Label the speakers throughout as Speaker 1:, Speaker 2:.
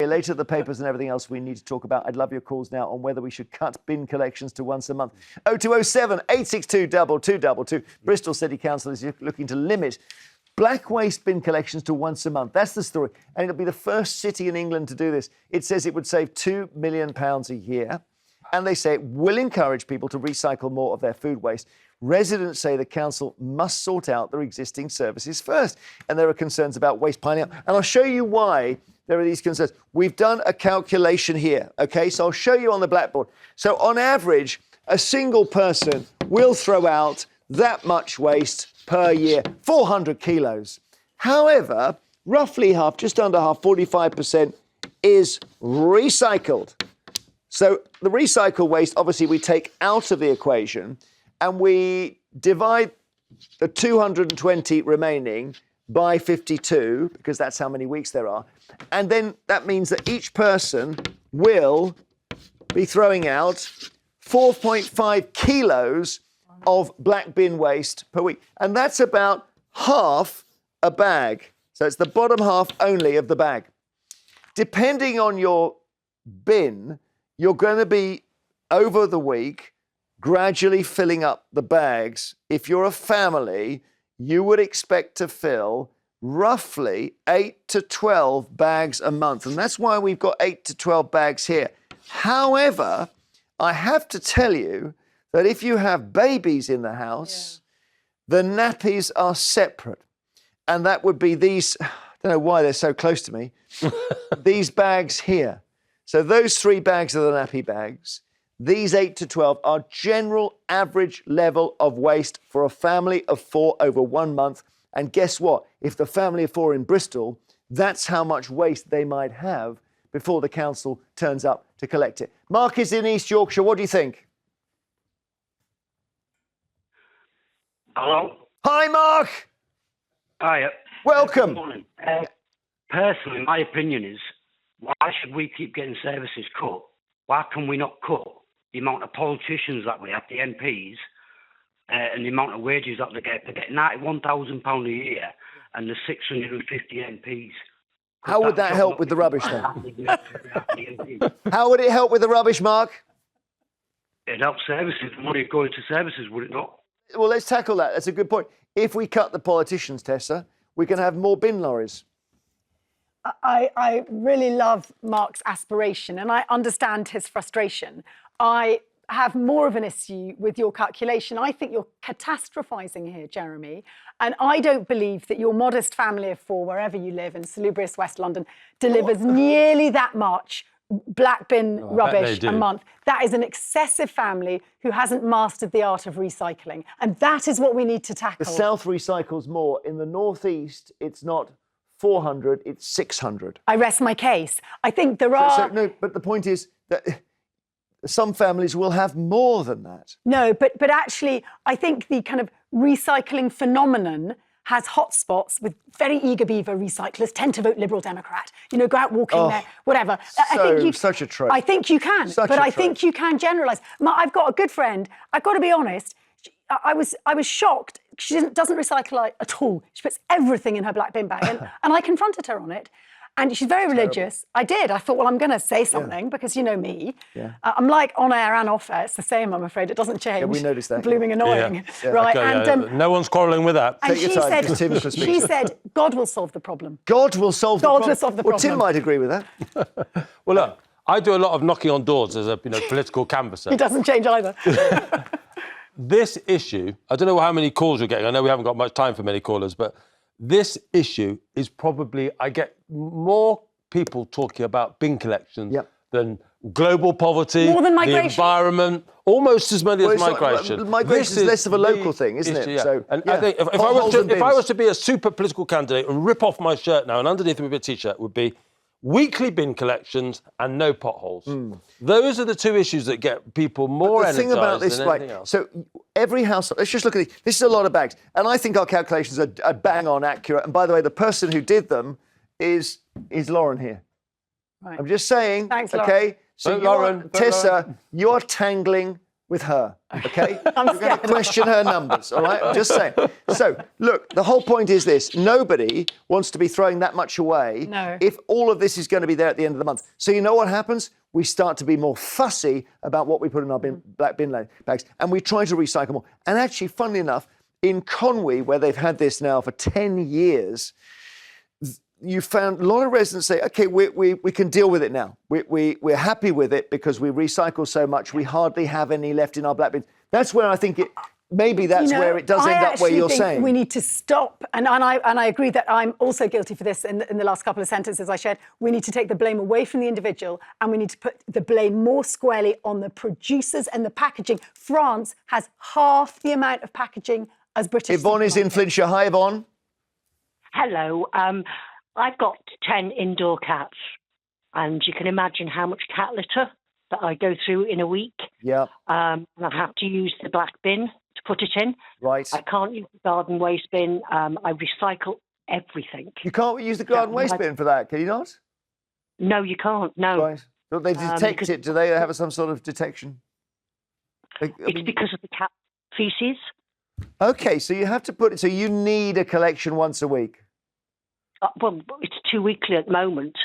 Speaker 1: Later, the papers and everything else we need to talk about. I'd love your calls now on whether we should cut bin collections to once a month. 0207 862 2222. Bristol City Council is looking to limit black waste bin collections to once a month. That's the story. And it'll be the first city in England to do this. It says it would save £2 million a year. And they say it will encourage people to recycle more of their food waste. Residents say the council must sort out their existing services first. And there are concerns about waste piling up. And I'll show you why there are these concerns. We've done a calculation here, OK? So I'll show you on the blackboard. So on average, a single person will throw out that much waste per year, 400 kilos. However, roughly half, just under half, 45% is recycled. So the recycled waste, obviously, we take out of the equation and we divide the 220 remaining by 52, because that's how many weeks there are. And then that means that each person will be throwing out 4.5 kilos of black bin waste per week. And that's about half a bag. So it's the bottom half only of the bag. Depending on your bin, you're going to be, over the week, gradually filling up the bags. If you're a family, you would expect to fill roughly 8 to 12 bags a month. And that's why we've got 8 to 12 bags here. However, I have to tell you that if you have babies in the house, the nappies are separate. And that would be these, I don't know why they're so close to me, these bags here. So those 3 bags are the nappy bags. These 8 to 12 are general average level of waste for a family of 4 over 1 month. And guess what? If the family of 4 in Bristol, that's how much waste they might have before the council turns up to collect it. Mark is in East Yorkshire. What do you think?
Speaker 2: Hello?
Speaker 1: Hi, Mark.
Speaker 2: Hi.
Speaker 1: Welcome.
Speaker 2: Good morning. Personally, my opinion is, why should we keep getting services cut? Why can we not cut the amount of politicians that we have, the MPs, and the amount of wages that they get? They get £91,000 a year, and the 650 MPs.
Speaker 1: How would that help with the rubbish, then? How would it help with the rubbish, Mark?
Speaker 2: It'd help services. The money going to services, would it not?
Speaker 1: Well, let's tackle that. That's a good point. If we cut the politicians, Tessa, we can have more bin lorries.
Speaker 3: I really love Mark's aspiration and I understand his frustration. I have more of an issue with your calculation. I think you're catastrophising here, Jeremy. And I don't believe that your modest family of 4, wherever you live in salubrious West London, delivers nearly that much black bin rubbish a month. That is an excessive family who hasn't mastered the art of recycling. And that is what we need to tackle.
Speaker 1: The South recycles more. In the North East, it's not 400, it's 600.
Speaker 3: I rest my case. I think there are...
Speaker 1: No, but the point is that some families will have more than that.
Speaker 3: No, but actually, I think the kind of recycling phenomenon has hotspots with very eager beaver recyclers, tend to vote Liberal Democrat, go out walking there, whatever.
Speaker 1: Such a trope.
Speaker 3: I think you can, I think you can generalise. I've got a good friend, I've got to be honest, I was shocked. She doesn't recycle at all. She puts everything in her black bin bag. And I confronted her on it. And she's very religious. I did. I thought, well, I'm going to say something because you know me. Yeah. I'm like on air and off air. It's the same, I'm afraid. It doesn't change.
Speaker 1: Yeah, we noticed that.
Speaker 3: Blooming annoying.
Speaker 4: Yeah.
Speaker 3: Right.
Speaker 4: Okay, and no one's quarrelling with that.
Speaker 3: And
Speaker 1: Take your time.
Speaker 3: she said, God will solve the problem.
Speaker 1: God will solve the problem.
Speaker 3: God will solve the problem.
Speaker 1: Well, Tim might agree with that.
Speaker 4: Well, look, I do a lot of knocking on doors as a political canvasser.
Speaker 3: He doesn't change either.
Speaker 4: This issue, I don't know how many calls you're getting. I know we haven't got much time for many callers, but this issue is probably, I get more people talking about bin collections than global poverty,
Speaker 3: more than migration.
Speaker 4: The environment, almost as many as migration.
Speaker 1: Migration is less of a local thing, isn't it?
Speaker 4: Yeah.
Speaker 1: So,
Speaker 4: and I think if I was to be a super political candidate and rip off my shirt now and underneath it would be a T-shirt, would be weekly bin collections and no potholes. Those are the two issues that get people more energised.
Speaker 1: The thing about this,
Speaker 4: than anything else.
Speaker 1: So every household, let's just look at this. This is a lot of bags. And I think our calculations are bang on accurate. And by the way, the person who did them is Lauren here. Right. I'm just saying.
Speaker 3: Thanks, Lauren.
Speaker 1: Okay. So
Speaker 4: Lauren,
Speaker 1: Tessa, you're tangling with her, okay?
Speaker 3: I'm
Speaker 1: We're going to question her numbers, all right? I'm just saying. So, look, the whole point is this. Nobody wants to be throwing that much away if all of this is going to be there at the end of the month. So you know what happens? We start to be more fussy about what we put in our black bin bags, and we try to recycle more. And actually, funnily enough, in Conwy, where they've had this now for 10 years, you found a lot of residents say, okay, we can deal with it now. We're happy with it because we recycle so much, we hardly have any left in our black bins. That's where I think maybe that's where it does end up where you're saying.
Speaker 3: We need to stop, and I agree that I'm also guilty for this in the last couple of sentences I shared. We need to take the blame away from the individual, and we need to put the blame more squarely on the producers and the packaging. France has half the amount of packaging as British.
Speaker 1: Yvonne is in Flintshire. Hi, Yvonne.
Speaker 5: Hello. I've got 10 indoor cats, and you can imagine how much cat litter that I go through in a week.
Speaker 1: Yeah.
Speaker 5: I have to use the black bin to put it in.
Speaker 1: Right.
Speaker 5: I can't use the garden waste bin. I recycle everything.
Speaker 1: You can't use the garden waste bin for that, can you not?
Speaker 5: No, you can't. No.
Speaker 1: Right. Don't they detect it? Do they have some sort of detection?
Speaker 5: It's because of the cat feces.
Speaker 1: Okay, so you have to put it. So you need a collection once a week.
Speaker 5: Well, it's 2 weekly at the moment,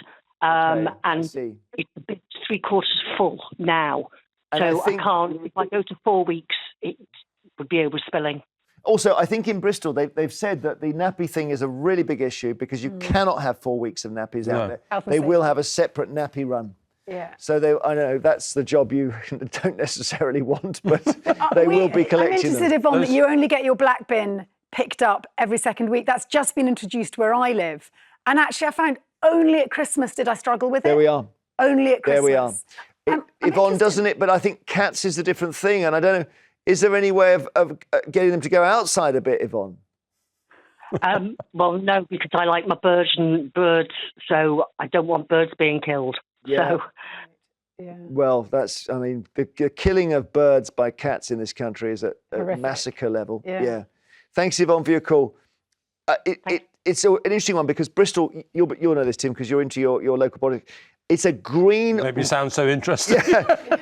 Speaker 1: Okay,
Speaker 5: and it's 3/4 full now.
Speaker 1: And
Speaker 5: so
Speaker 1: I think-
Speaker 5: I can't. If I go to 4 weeks, it would be overspilling.
Speaker 1: Also, I think in Bristol, they've said that the nappy thing is a really big issue because you cannot have 4 weeks of nappies out there.
Speaker 3: Health and
Speaker 1: They will
Speaker 3: safety.
Speaker 1: have a separate nappy run.
Speaker 3: Yeah.
Speaker 1: So I know that's the job you don't necessarily want, but they will be collecting
Speaker 3: I'm interested,
Speaker 1: them.
Speaker 3: Yvonne, that you only get your black bin picked up every second week. That's just been introduced where I live. And actually, I found only at Christmas did I struggle with it.
Speaker 1: There we are.
Speaker 3: Only at Christmas.
Speaker 1: There we are.
Speaker 3: I'm
Speaker 1: Yvonne,
Speaker 3: interested.
Speaker 1: doesn't it? But I think cats is a different thing. And I don't know, is there any way of getting them to go outside a bit, Yvonne?
Speaker 5: Well, no, because I like my birds, so I don't want birds being killed.
Speaker 1: Yeah.
Speaker 5: So
Speaker 3: Yeah.
Speaker 1: Well, the killing of birds by cats in this country is at
Speaker 3: Horrific.
Speaker 1: massacre level.
Speaker 3: Yeah.
Speaker 1: Thanks, Yvonne, for your call. It's an interesting one because Bristol, you'll know this, Tim, because you're into your local politics. It's a green...
Speaker 4: Maybe it sounds so interesting.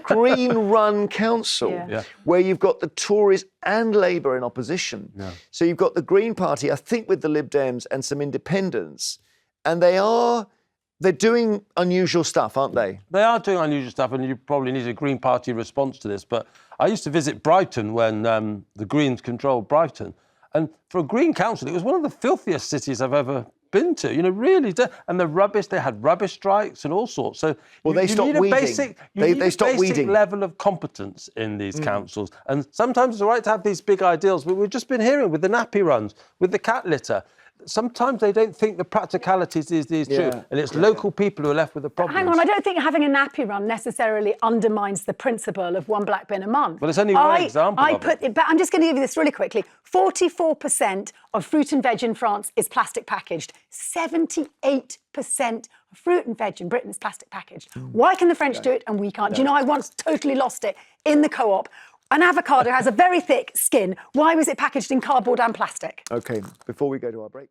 Speaker 1: green-run council
Speaker 3: Yeah.
Speaker 1: where you've got the Tories and Labour in opposition.
Speaker 4: Yeah.
Speaker 1: So you've got the Green Party, I think, with the Lib Dems and some independents, and they're doing unusual stuff, aren't they?
Speaker 4: They are doing unusual stuff, and you probably need a Green Party response to this. But I used to visit Brighton when the Greens controlled Brighton. And for a Green council, it was one of the filthiest cities I've ever been to. Really. And the rubbish, they had rubbish strikes and all sorts. So
Speaker 1: they stopped
Speaker 4: need a
Speaker 1: weeding.
Speaker 4: basic,
Speaker 1: They stopped weeding.
Speaker 4: level of competence in these councils. And sometimes it's all right to have these big ideals, but we've just been hearing with the nappy runs, with the cat litter. Sometimes they don't think the practicalities is true, and it's local people who are left with the problems.
Speaker 3: Hang on, I don't think having a nappy run necessarily undermines the principle of one black bin a month.
Speaker 4: Well, it's only one example of it.
Speaker 3: But I'm just going to give you this really quickly. 44% of fruit and veg in France is plastic packaged. 78% of fruit and veg in Britain is plastic packaged. Why can the French do it and we can't? Do you know, I once totally lost it in the co-op. An avocado has a very thick skin. Why was it packaged in cardboard and plastic?
Speaker 1: OK, before we go to our break,